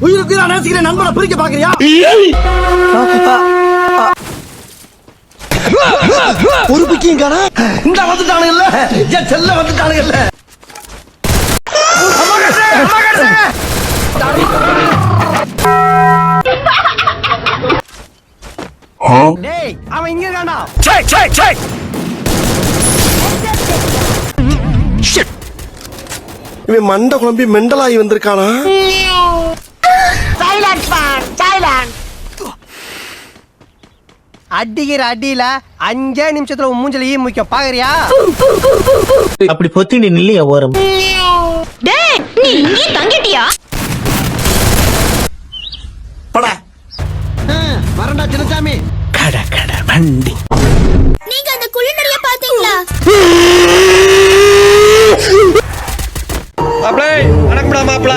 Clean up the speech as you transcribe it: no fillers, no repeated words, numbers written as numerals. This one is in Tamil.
உயிருக்கு நான் நேசிக்கிற நண்பனை பிரிக்க பாக்குறியா? ஒரு பிக்கியும் காணா. இந்த வந்துட்டானு இல்ல, என் செல்ல வந்துட்டானு இல்ல. டேய், அவன் இங்க இருக்கான்டா. செக். இவன் மண்டை குழம்பி மெண்டலாகி வந்திருக்கானா? அடிக்கிற அடியில 5 நிமிஷத்துல உன் மூஞ்சில ஈ முக்கியம் பாக்குறியா? அப்படி பொத்திண்டி நில்லையா ஓரம். டேய், நீ இங்கே தங்கிட்டியா? படா. வரண்டா சின்னசாமி. கட வண்டி. நீங்க அந்த குளிநடைய பாத்தீங்களா? மாப்ள, வணக்கம்டா மாப்ள.